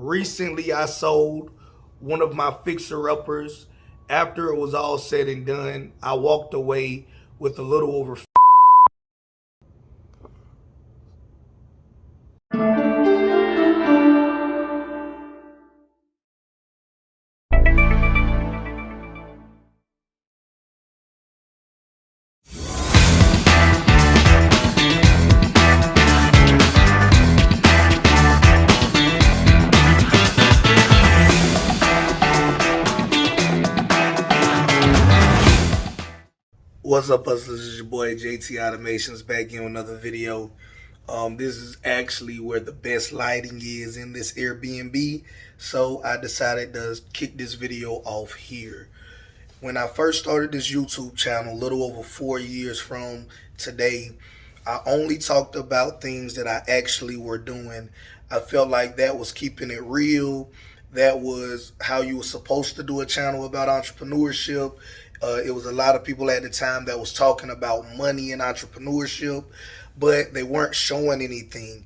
Recently, I sold one of my fixer-uppers. After it was all said and done, I walked away with a little over. What's up, hustlers? It's your boy JT Automations back in with another video. This is actually where the best lighting is in this Airbnb, so I decided to kick this video off here. When I first started this YouTube channel, a little over 4 years from today, I only talked about things that I actually were doing. I felt like that was keeping it real. That was how you were supposed to do a channel about entrepreneurship. It was a lot of people at the time that was talking about money and entrepreneurship, but they weren't showing anything.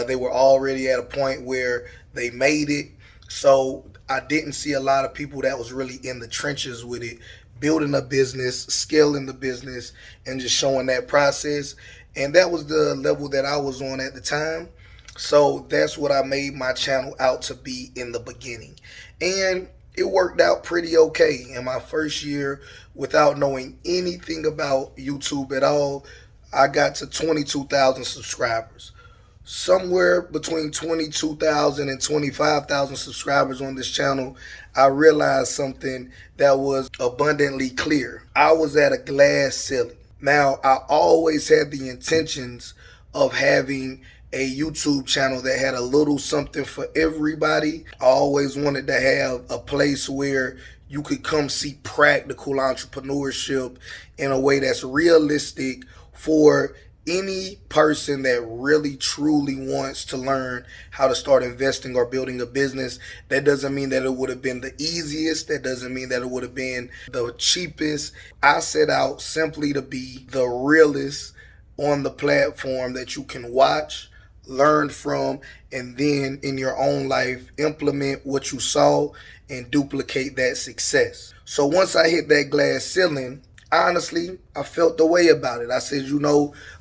They were already at a point where they made it. So I didn't see a lot of people that was really in the trenches with it, building a business, scaling the business, and just showing that process. And that was the level that I was on at the time. So that's what I made my channel out to be in the beginning. And it worked out pretty okay in my first year without knowing anything about YouTube at all. I got to 22,000 subscribers. Somewhere between 22,000 and 25,000 subscribers on this channel, I realized something that was abundantly clear. I was at a glass ceiling. Now, I always had the intentions of having a YouTube channel that had a little something for everybody. I always wanted to have a place where you could come see practical entrepreneurship in a way that's realistic for any person that really truly wants to learn how to start investing or building a business. That doesn't mean that it would have been the easiest. That doesn't mean that it would have been the cheapest. I set out simply to be the realest on the platform that you can watch, learn from, and then in your own life implement what you saw and duplicate that success. So once I hit that glass ceiling, honestly, I felt the way about it. I said,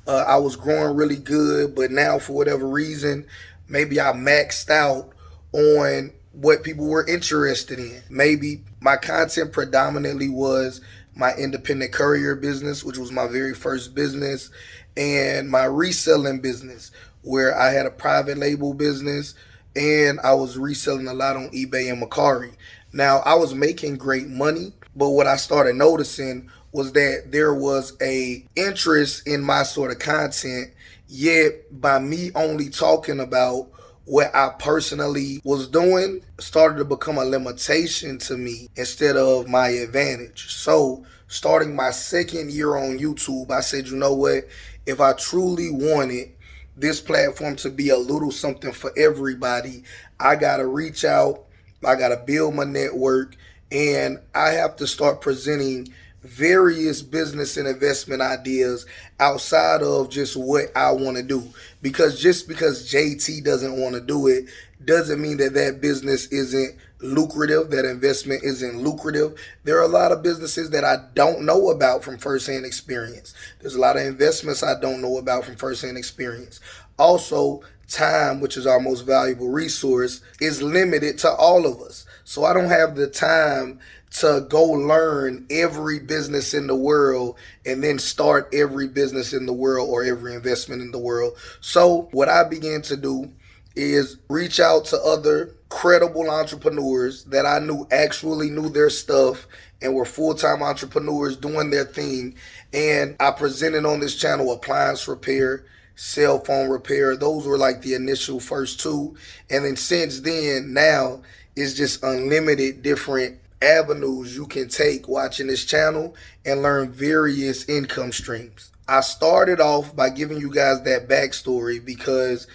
I was growing really good, but now for whatever reason, maybe I maxed out on what people were interested in. Maybe my content predominantly was my independent courier business, which was my very first business, and my reselling business, where I had a private label business and I was reselling a lot on eBay and Mercari. Now, I was making great money, but what I started noticing was that there was a interest in my sort of content, yet by me only talking about what I personally was doing started to become a limitation to me instead of my advantage. So starting my second year on YouTube, I said, you know what? If I truly wanted this platform to be a little something for everybody, I got to reach out, I got to build my network, and I have to start presenting various business and investment ideas outside of just what I want to do. Because just because JT doesn't want to do it doesn't mean that that business isn't lucrative, that investment isn't lucrative. There are a lot of businesses that I don't know about from firsthand experience. There's a lot of investments I don't know about from firsthand experience. Also, time, which is our most valuable resource, is limited to all of us. So I don't have the time to go learn every business in the world and then start every business in the world or every investment in the world. So what I began to do is reach out to other credible entrepreneurs that I knew actually knew their stuff and were full-time entrepreneurs doing their thing. And I presented on this channel appliance repair, cell phone repair. Those were like the initial first two. And then since then, now it's just unlimited different avenues you can take watching this channel and learn various income streams. I started off by giving you guys that backstory because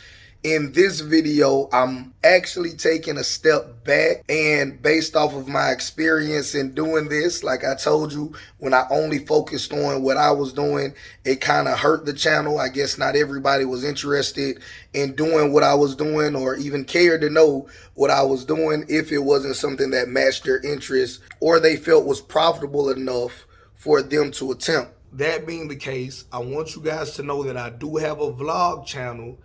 In this video, I'm actually taking a step back, and based off of my experience in doing this, like I told you, when I only focused on what I was doing, it kind of hurt the channel. I guess not everybody was interested in doing what I was doing or even cared to know what I was doing if it wasn't something that matched their interests or they felt was profitable enough for them to attempt. That being the case, I want you guys to know that I do have a vlog channel.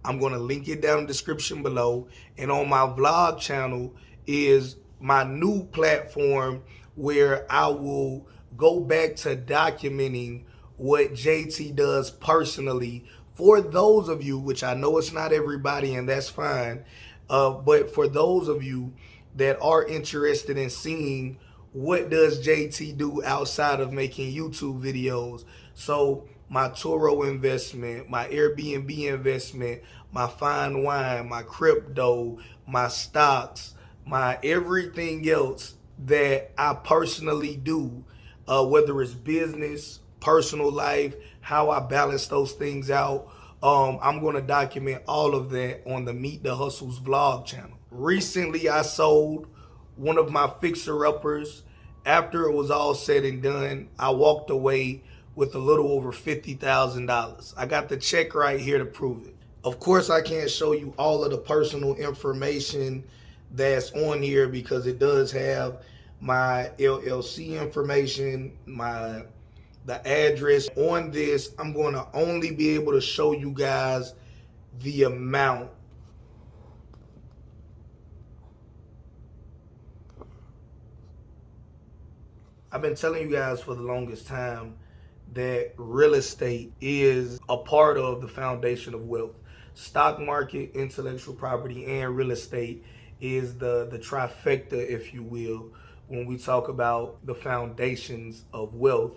I'm going to link it down in the description below. And on my vlog channel is my new platform where I will go back to documenting what JT does personally for those of you, which I know it's not everybody and that's fine, but for those of you that are interested in seeing what does JT do outside of making YouTube videos. So my Turo investment, my Airbnb investment, my fine wine, my crypto, my stocks, my everything else that I personally do, whether it's business, personal life, how I balance those things out. I'm going to document all of that on the Meet the Hustles vlog channel. Recently, I sold one of my fixer-uppers. After it was all said and done, I walked away with a little over $50,000. I got the check right here to prove it. Of course, I can't show you all of the personal information that's on here because it does have my LLC information, the address. On this, I'm going to only be able to show you guys the amount. I've been telling you guys for the longest time that real estate is a part of the foundation of wealth. Stock market, intellectual property, and real estate is the trifecta, if you will, when we talk about the foundations of wealth.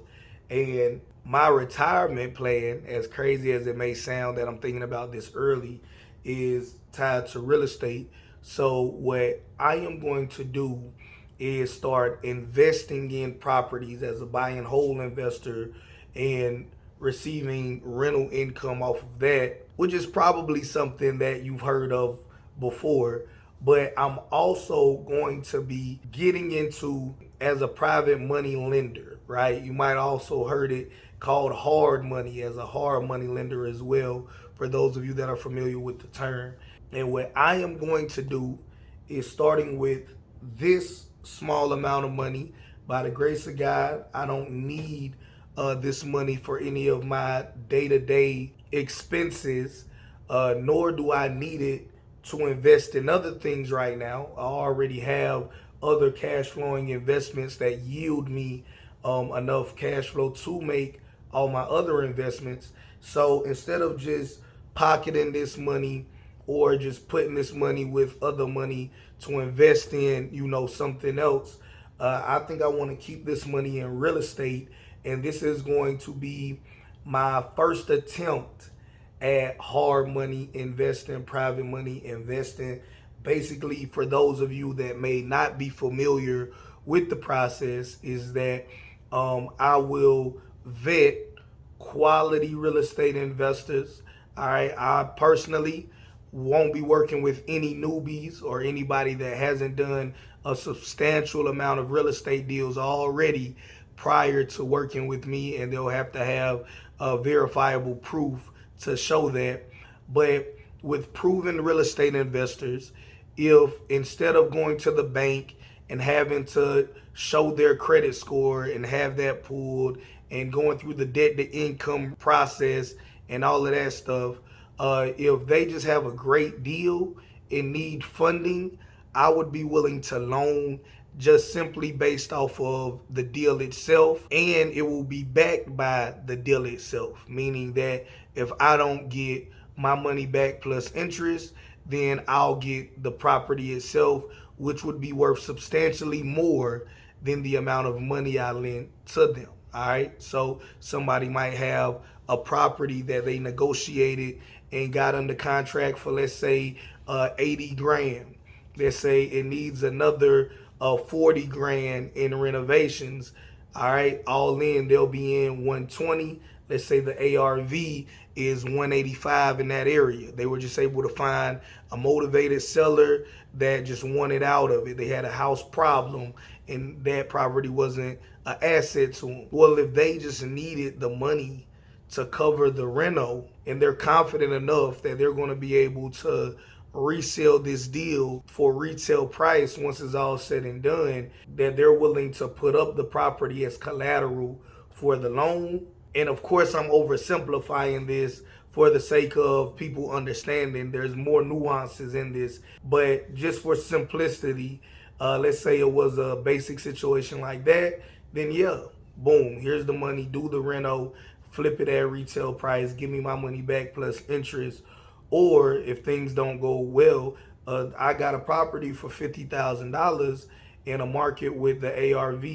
And my retirement plan, as crazy as it may sound that I'm thinking about this early, is tied to real estate. So what I am going to do is start investing in properties as a buy and hold investor and receiving rental income off of that, which is probably something that you've heard of before. But I'm also going to be getting into as a private money lender, right? You might also heard it called hard money, as a hard money lender as well, for those of you that are familiar with the term. And what I am going to do is, starting with this small amount of money, by the grace of God, I don't need this money for any of my day-to-day expenses, nor do I need it to invest in other things right now. I already have other cash flowing investments that yield me enough cash flow to make all my other investments. So instead of just pocketing this money or just putting this money with other money to invest in, something else, I think I want to keep this money in real estate. And this is going to be my first attempt at hard money investing, private money investing. Basically, for those of you that may not be familiar with the process, is that I will vet quality real estate investors. All right, I personally won't be working with any newbies or anybody that hasn't done a substantial amount of real estate deals already prior to working with me, and they'll have to have verifiable proof to show that. But with proven real estate investors, if instead of going to the bank and having to show their credit score and have that pulled and going through the debt to income process and all of that stuff, if they just have a great deal and need funding, I would be willing to loan just simply based off of the deal itself, and it will be backed by the deal itself, meaning that if I don't get my money back plus interest, then I'll get the property itself, which would be worth substantially more than the amount of money I lent to them. All right, so somebody might have a property that they negotiated and got under contract for, let's say, 80 grand. Let's say it needs another 40 grand in renovations. All right, all in, they'll be in 120. let's say the ARV is 185 in that area. They were just able to find a motivated seller that just wanted out of it. They had a house problem and that property wasn't an asset to them. Well, if they just needed the money to cover the reno and they're confident enough that they're going to be able to resell this deal for retail price once it's all said and done, that they're willing to put up the property as collateral for the loan. And of course, I'm oversimplifying this for the sake of people understanding there's more nuances in this. But just for simplicity, let's say it was a basic situation like that, then yeah, boom, here's the money, do the reno, flip it at retail price, give me my money back plus interest. Or if things don't go well, I got a property for $50,000 in a market with the ARV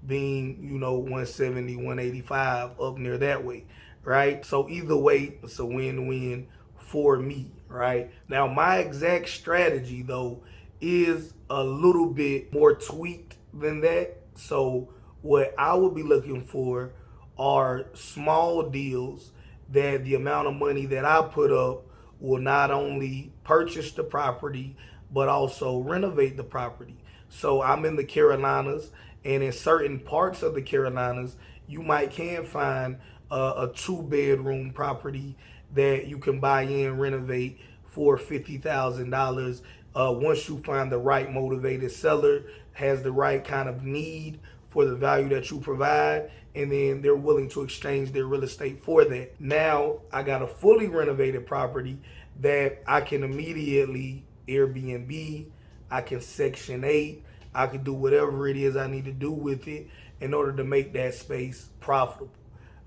being, 170, 185 up near that way, right? So either way, it's a win-win for me, right? Now, my exact strategy, though, is a little bit more tweaked than that. So what I would be looking for are small deals that the amount of money that I put up will not only purchase the property, but also renovate the property. So I'm in the Carolinas, and in certain parts of the Carolinas, you might can find a 2-bedroom property that you can buy in, renovate for $50,000. Once you find the right motivated seller, has the right kind of need for the value that you provide, and then they're willing to exchange their real estate for that. Now I got a fully renovated property that I can immediately Airbnb, I can Section 8, I can do whatever it is I need to do with it in order to make that space profitable.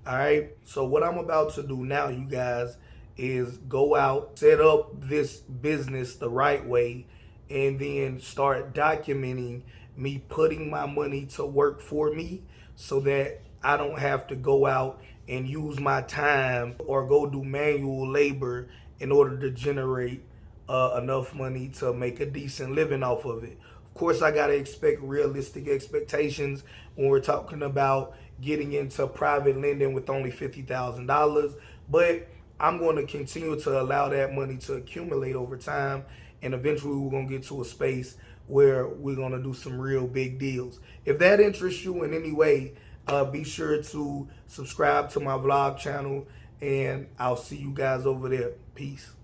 All right. So what I'm about to do now, you guys, is go out, set up this business the right way, and then start documenting me putting my money to work for me so that I don't have to go out and use my time or go do manual labor in order to generate enough money to make a decent living off of it. Of course, I got to expect realistic expectations when we're talking about getting into private lending with only $50,000. But I'm going to continue to allow that money to accumulate over time. And eventually we're going to get to a space where we're going to do some real big deals. If that interests you in any way, be sure to subscribe to my vlog channel, and I'll see you guys over there. Peace.